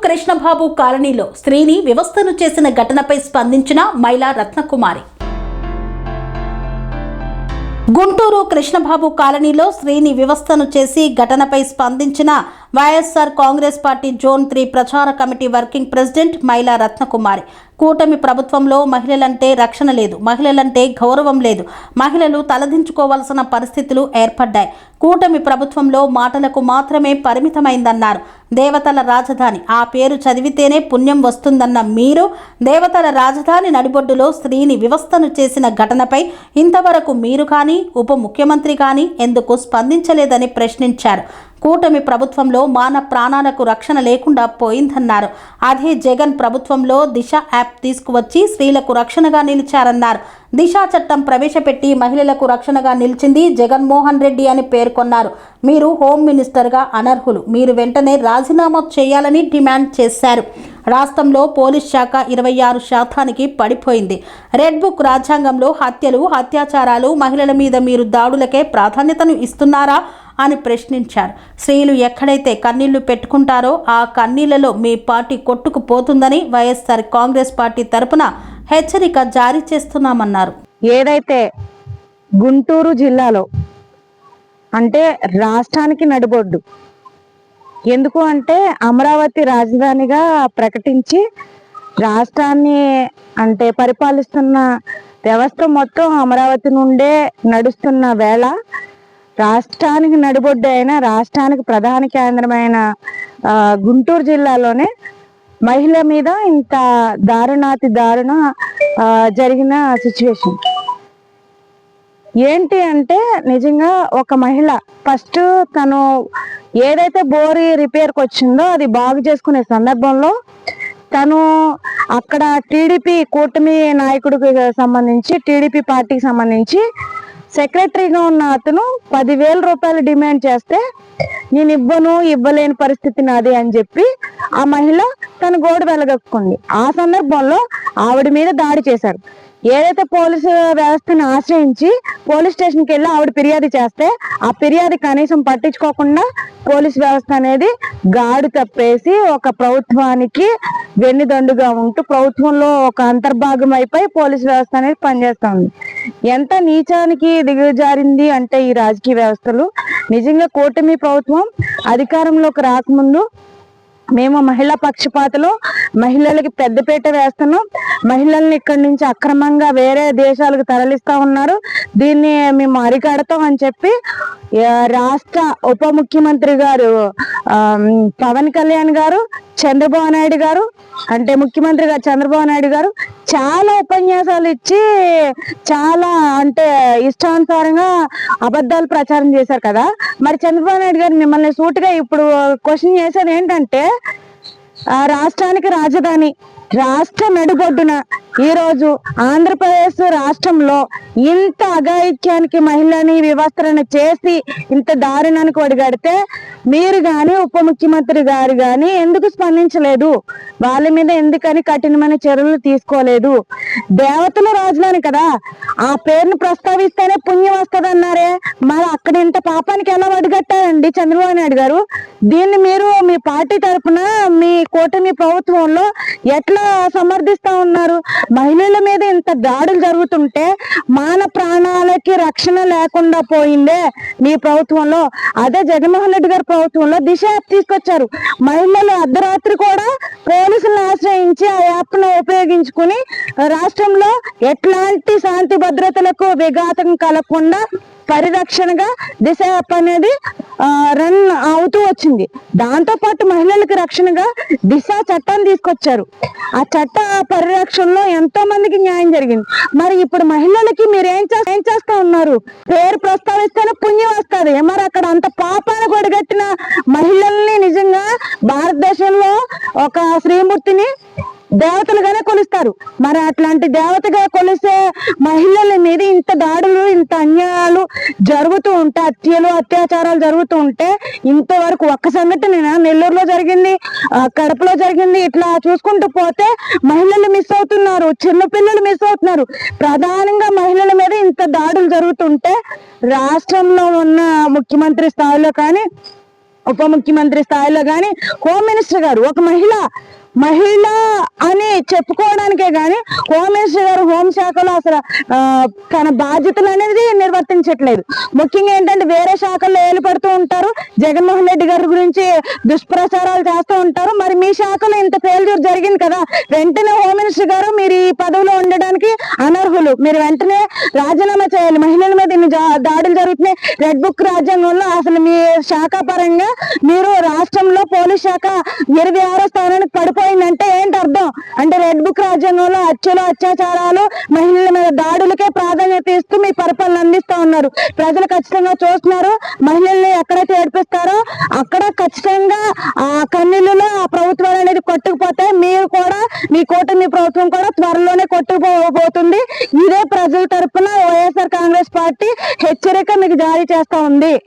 కృష్ణబాబు కాలనీలో స్త్రీని వివస్త్రను చేసిన ఘటనపై స్పందించిన మహిళా రత్నకుమారి. గుంటూరు కృష్ణబాబు కాలనీలో స్త్రీని వివస్త్రను చేసి ఘటనపై స్పందించిన వైఎస్ఆర్ కాంగ్రెస్ పార్టీ జోన్ 3 ప్రచార కమిటీ వర్కింగ్ ప్రెసిడెంట్ మహిళా రత్నకుమారి. కూటమి ప్రభుత్వంలో మహిళలంటే రక్షణ లేదు, మహిళలంటే గౌరవం లేదు, మహిళలు తలదించుకోవాల్సిన పరిస్థితులు ఏర్పడ్డాయి. కూటమి ప్రభుత్వంలో మాటలకు మాత్రమే పరిమితమైందన్నారు. దేవతల రాజధాని ఆ పేరు చదివితేనే పుణ్యం వస్తుందన్న మీరు దేవతల రాజధాని నడిబొడ్డులో స్త్రీని వివస్త్రను చేసిన ఘటనపై ఇంతవరకు మీరు కానీ ఉప ముఖ్యమంత్రి కానీ ఎందుకు స్పందించలేదని ప్రశ్నించారు. కూటమి ప్రభుత్వంలో మానవ ప్రాణాలకు రక్షణ లేకుండా పోయిందన్నారు. అదే జగన్ ప్రభుత్వంలో దిశ యాప్ తీసుకువచ్చి స్త్రీలకు రక్షణగా నిలిచారన్నారు. దిశ చట్టం ప్రవేశపెట్టి మహిళలకు రక్షణగా నిలిచింది జగన్మోహన్ రెడ్డి అని పేర్కొన్నారు. మీరు హోమ్ మినిస్టర్గా అనర్హులు, మీరు వెంటనే రాజీనామా చేయాలని డిమాండ్ చేశారు. రాష్ట్రంలో పోలీస్ శాఖ 26% పడిపోయింది. రెడ్ బుక్ రాజ్యాంగంలో హత్యలు, అత్యాచారాలు, మహిళల మీద మీరు దాడులకే ప్రాధాన్యతను ఇస్తున్నారా అని ప్రశ్నించారు. స్త్రీలు ఎక్కడైతే కన్నీళ్లు పెట్టుకుంటారో ఆ కన్నీళ్లలో మీ పార్టీ కొట్టుకుపోతుందని వైఎస్ఆర్ కాంగ్రెస్ పార్టీ తరపున హెచ్చరిక జారీ చేస్తున్నామన్నారు. ఏదైతే గుంటూరు జిల్లాలో అంటే రాష్ట్రానికి నడిబొడ్డు, ఎందుకు అంటే అమరావతి రాజధానిగా ప్రకటించి రాష్ట్రాన్ని అంటే పరిపాలిస్తున్న వ్యవస్థ మొత్తం అమరావతి నుండే నడుస్తున్న వేళ రాష్ట్రానికి నడిబొడ్డు అయిన రాష్ట్రానికి ప్రధాన కేంద్రమైన గుంటూరు జిల్లాలోనే మహిళ మీద ఇంత దారుణాతి దారుణ జరిగిన సిచ్యువేషన్ ఏంటి అంటే, నిజంగా ఒక మహిళ ఫస్ట్ తను ఏదైతే బోర్ రిపేర్కి వచ్చిందో అది బాగు చేసుకునే సందర్భంలో తను అక్కడ టీడీపీ కూటమి నాయకుడికి సంబంధించి టీడీపీ పార్టీకి సంబంధించి సెక్రటరీగా ఉన్న అతను 10,000 రూపాయలు డిమాండ్ చేస్తే నేను ఇవ్వలేని పరిస్థితి నాది అని చెప్పి ఆ మహిళ తన గోడు వెలగక్కుంది. ఆ సందర్భంలో ఆవిడ మీద దాడి చేశారు. ఏదైతే పోలీసు వ్యవస్థను ఆశ్రయించి పోలీస్ స్టేషన్కి వెళ్ళి ఆవిడ ఫిర్యాదు చేస్తే ఆ ఫిర్యాదు కనీసం పట్టించుకోకుండా పోలీస్ వ్యవస్థ అనేది గాడు తప్పేసి ఒక ప్రభుత్వానికి వెన్నుదండుగా ఉంటూ ప్రభుత్వంలో ఒక అంతర్భాగం అయిపోయి పోలీస్ వ్యవస్థ అనేది పనిచేస్తా ఉంది. ఎంత నీచానికి దిగజారింది అంటే ఈ రాజకీయ వ్యవస్థలు. నిజంగా కూటమి ప్రభుత్వం అధికారంలోకి రాకముందు మేము మహిళా పక్షపాతలో మహిళలకి పెద్దపీట వేస్తున్నాం, మహిళల్ని ఇక్కడి నుంచి అక్రమంగా వేరే దేశాలకు తరలిస్తా ఉన్నారు, దీన్ని మేము అరికడతాం అని చెప్పి రాష్ట్ర ఉప ముఖ్యమంత్రి గారు పవన్ కళ్యాణ్ గారు, చంద్రబాబు నాయుడు గారు అంటే ముఖ్యమంత్రి గారు చంద్రబాబు నాయుడు గారు చాలా ఉపన్యాసాలు ఇచ్చి చాలా అంటే ఇష్టానుసారంగా అబద్ధాలు ప్రచారం చేశారు కదా. మరి చంద్రబాబు నాయుడు గారు మిమ్మల్ని సూటిగా ఇప్పుడు క్వశ్చన్ చేసేది ఏంటంటే, రాష్ట్రానికి రాజధాని రాష్ట్ర నడిబొడ్డున ఈరోజు ఆంధ్రప్రదేశ్ రాష్ట్రంలో ఇంత అఘాయిత్యానికి మహిళని వివస్త్రణ చేసి ఇంత దారుణానికి ఒడిగడితే మీరు కానీ ఉప ముఖ్యమంత్రి గారు కానీ ఎందుకు స్పందించలేదు? వాళ్ళ మీద ఎందుకని కఠినమైన చర్యలు తీసుకోలేదు? దేవతల రాజధాని కదా, ఆ పేరును ప్రస్తావిస్తేనే పుణ్యం వస్తుంది అన్నారే, మరి అక్కడ ఇంత పాపానికి ఎలా ఒడిగట్టారండి చంద్రబాబు నాయుడు గారు? దీన్ని మీరు మీ పార్టీ తరఫున మీ కూటమి ప్రభుత్వంలో ఎట్లా సమర్థిస్తా ఉన్నారు? మహిళల మీద ఇంత దాడులు జరుగుతుంటే మాన ప్రాణాలకి రక్షణ లేకుండా పోయిందే మీ ప్రభుత్వంలో. అదే జగన్మోహన్ రెడ్డి గారి ప్రభుత్వంలో దిశ యాప్ తీసుకొచ్చారు. మహిళలు అర్ధరాత్రి కూడా పోలీసులను ఆశ్రయించి ఆ యాప్ ను ఉపయోగించుకుని రాష్ట్రంలో ఎట్లాంటి శాంతి భద్రతలకు విఘాతం కలగకుండా పరిరక్షణగా దిశ యాప్ అనేది రన్ అవుతూ వచ్చింది. దాంతో పాటు మహిళలకు రక్షణగా దిశ చట్టాన్ని తీసుకొచ్చారు. ఆ చట్ట పరిరక్షణలో ఎంతో మందికి న్యాయం జరిగింది. మరి ఇప్పుడు మహిళలకి మీరు ఏం చేస్తా ఉన్నారు? పేరు ప్రస్తావిస్తేనే పుణ్యం వస్తుంది. మరి అక్కడ అంత పాపాన్ని కొడగట్టిన మహిళల్ని నిజంగా భారతదేశంలో ఒక శ్రీమూర్తిని దేవతలుగానే కొలుస్తారు. మరి అట్లాంటి దేవతగా కొలిసే మహిళల మీద ఇంత దాడులు, ఇంత అన్యాయాలు జరుగుతూ ఉంటే, హత్యలు అత్యాచారాలు జరుగుతూ ఉంటే ఇంతవరకు ఒక్క సంఘటన నెల్లూరులో జరిగింది, కడపలో జరిగింది, ఇట్లా చూసుకుంటూ పోతే మహిళలు మిస్ అవుతున్నారు, చిన్నపిల్లలు మిస్ అవుతున్నారు. ప్రధానంగా మహిళల మీద ఇంత దాడులు జరుగుతుంటే రాష్ట్రంలో ఉన్న ముఖ్యమంత్రి స్థాయిలో కానీ ఉప ముఖ్యమంత్రి స్థాయిలో కానీ హోమ్ మినిస్టర్ గారు ఒక మహిళ అని చెప్పుకోవడానికే గాని హోమ్ మినిస్టర్ గారు హోంశాఖలో అసలు తన బాధ్యతలు అనేది నిర్వర్తించట్లేదు. ముఖ్యంగా ఏంటంటే వేరే శాఖల్లో ఏలు పడుతూ ఉంటారు, జగన్మోహన్ రెడ్డి గారి గురించి దుష్ప్రచారాలు చేస్తూ ఉంటారు. మరి మీ శాఖలో ఇంత ఫెయిల్యూర్ జరిగింది కదా, వెంటనే హోమ్ మినిస్టర్ గారు మీరు ఈ పదవిలో ఉండడానికి అనర్హులు, మీరు వెంటనే రాజీనామా చేయాలి. మహిళల మీద ఇన్ని దాడులు జరుగుతున్నాయి. రెడ్ బుక్ రాజ్యాంగంలో అసలు మీ శాఖ పరంగా మీరు రాష్ట్రంలో పోలీస్ శాఖ 26వ స్థానానికి పడిపోయిందంటే ఏంటి అర్థం? అంటే రెడ్ బుక్ రాజ్యాంగంలో హత్యలు, అత్యాచారాలు, మహిళల మీద దాడులకే ప్రాధాన్యత ఇస్తూ మీ పరిపాలన అందిస్తూ ఉన్నారు. ప్రజలు ఖచ్చితంగా చూస్తున్నారు. మహిళల్ని ఎక్కడైతే ఏడిపిస్తారో అక్కడ ఖచ్చితంగా ఆ కన్నీళ్ళలో ఆ ప్రభుత్వాలు అనేది కొట్టుకుపోతే మీరు కూడా మీ కూటమి ప్రభుత్వం కూడా త్వరలోనే కొట్టుకుపోతుంది. ఇదే ప్రజల తరపున వైఎస్ఆర్ కాంగ్రెస్ పార్టీ హెచ్చరిక మీకు జారీ చేస్తా ఉంది.